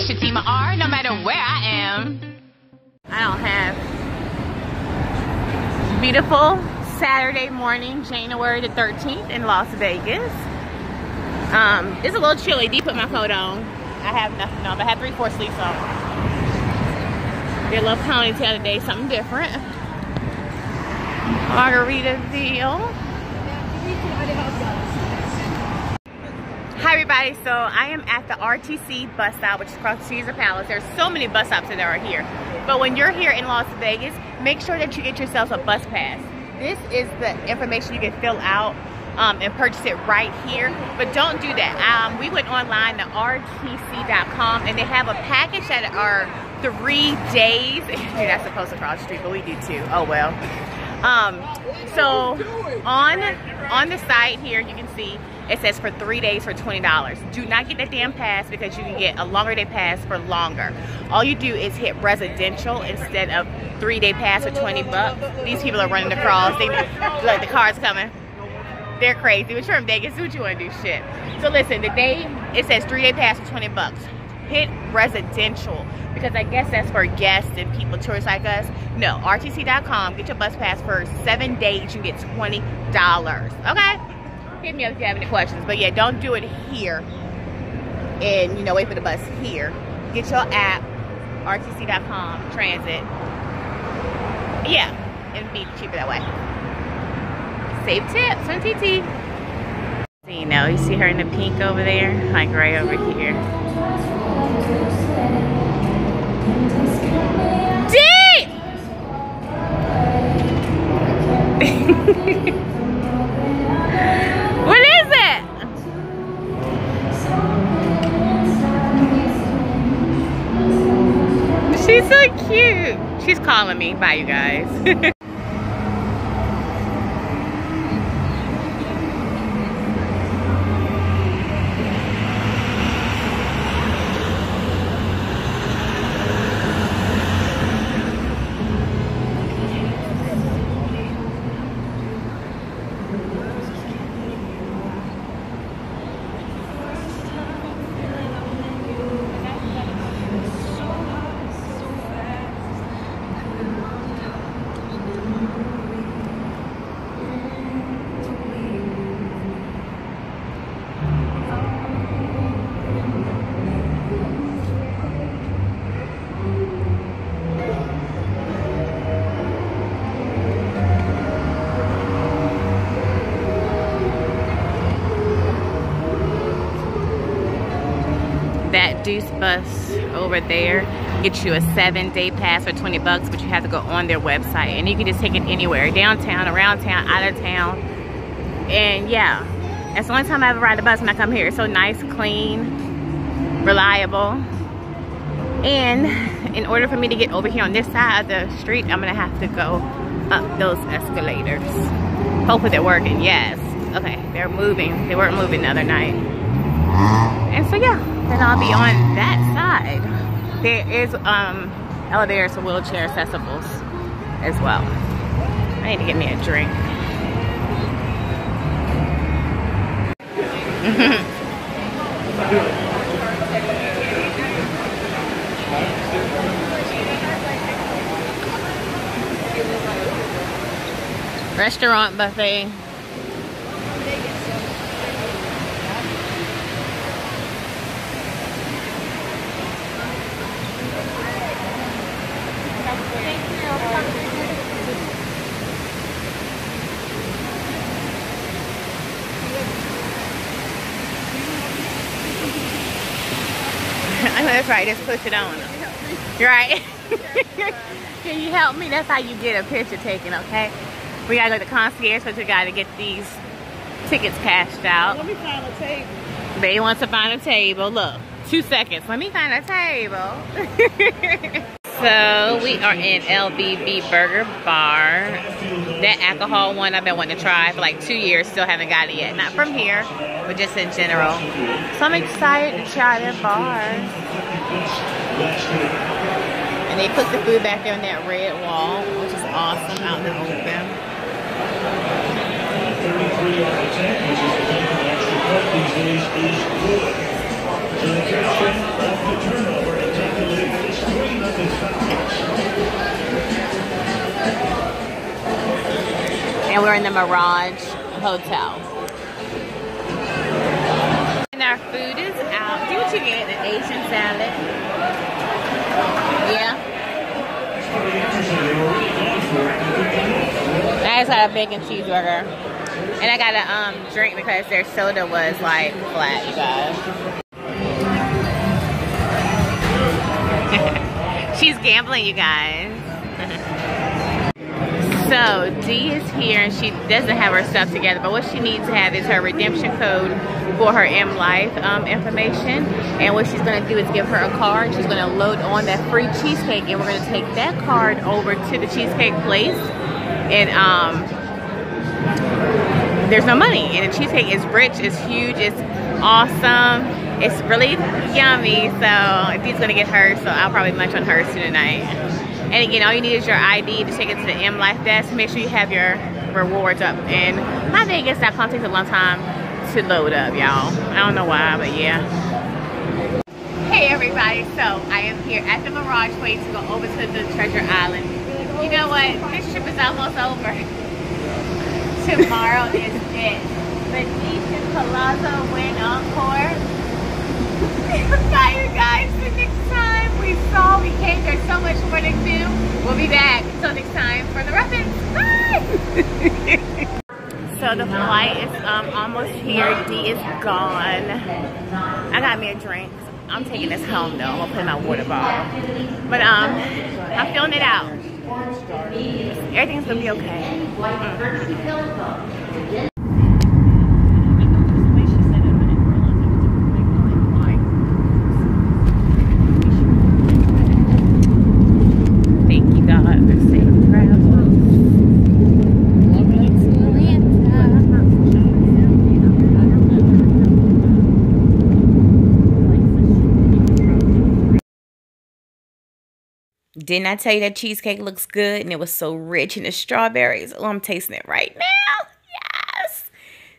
SHATIMAR, no matter where I am. I don't have beautiful Saturday morning, January the 13th in Las Vegas. It's a little chilly. D put my coat on. I have nothing on, but I have 3/4 sleeves on. Did a little ponytail today, something different. Margaritaville. Hi everybody, so I am at the RTC bus stop, which is across Caesar Palace. There's so many bus stops that are here. But when you're here in Las Vegas, make sure that you get yourselves a bus pass. This is the information you can fill out and purchase it right here. But don't do that. We went online to rtc.com and they have a package that are 3 days. You're not supposed to cross the street, but we do too. Oh well. So on the site here, you can see it says for 3 days for $20. Do not get that damn pass because you can get a longer day pass for longer. All you do is hit residential instead of 3-day pass for 20 bucks. These people are running across. They look, the car's coming. They're crazy. But you're in Vegas, do what you want to do, shit. So listen, the day it says 3-day pass for 20 bucks. Hit residential because I guess that's for guests and people, tourists like us. No, rtc.com. Get your bus pass for 7 days. You get $20. Okay? Hit me up if you have any questions. But yeah, don't do it here and, you know, wait for the bus here. Get your app, rtc.com, transit. Yeah, it'll be cheaper that way. Save tips on TT. So, you know, you see her in the pink over there? Like right over here. What is it? She's so cute. She's calling me. Bye, you guys. That Deuce bus over there gets you a 7-day pass for 20 bucks, but you have to go on their website and you can just take it anywhere, downtown, around town, out of town. And yeah, that's the only time I ever ride the bus when I come here. It's so nice, clean, reliable. And in order for me to get over here on this side of the street, I'm gonna have to go up those escalators. Hopefully they're working. Yes. Okay, they're moving. They weren't moving the other night. And so yeah, then I'll be on that side. There is elevators for wheelchair accessibles as well. I need to get me a drink. Restaurant buffet. That's right, just push it on them. Right? Can you help me? That's how you get a picture taken, okay? We gotta go to the concierge because we gotta get these tickets cashed out. Let me find a table. They want to find a table. Look, 2 seconds. Let me find a table. So we are in LBB Burger Bar. That alcohol one I've been wanting to try for like 2 years, still haven't got it yet. Not from here, but just in general. So I'm excited to try their bar. And they put the food back there on that red wall, which is awesome, out in the open. And we're in the Mirage Hotel. And our food is out. Do what you get, an Asian salad. Yeah. I just got a bacon cheeseburger. And I got a drink because their soda was like flat, you guys. She's gambling, you guys. So Dee is here and she doesn't have her stuff together, but what she needs to have is her redemption code for her M Life information. And what she's gonna do is give her a card. She's gonna load on that free cheesecake, and we're gonna take that card over to the cheesecake place. And there's no money, and the cheesecake is rich, it's huge, it's awesome, it's really yummy. So Dee's gonna get hers, so I'll probably munch on hers tonight. And again, all you need is your ID to take it to the M Life desk. Make sure you have your rewards up. And my Vegas.com takes a long time to load up, y'all. I don't know why, but yeah. Hey everybody, so I am here at the Mirage Place to go over to the Treasure Island. You know what? This trip is almost over. Tomorrow is it. Venetian Palazzo Wing Encore. Bye, you guys. The next time we came, there's so much more to do. We'll be back. Until next time for the Ruffins. Bye! So the flight is almost here. Dee is gone. I got me a drink. I'm taking this home though. I'm gonna put in my water bottle. But I'm feeling it out. Everything's gonna be okay. Didn't I tell you that cheesecake looks good and it was so rich in the strawberries? Oh, I'm tasting it right now. Yes.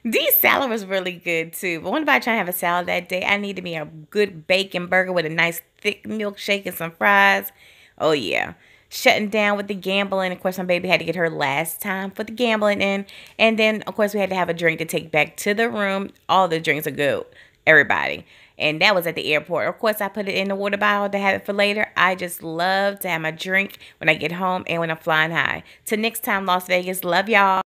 Dee's salad was really good too. But when I try to have a salad that day, I needed me a good bacon burger with a nice thick milkshake and some fries. Oh yeah. Shutting down with the gambling. Of course, my baby had to get her last time for the gambling in. And then, of course, we had to have a drink to take back to the room. All the drinks are good. Everybody. And that was at the airport. Of course, I put it in the water bottle to have it for later. I just love to have my drink when I get home and when I'm flying high. Till next time, Las Vegas. Love y'all.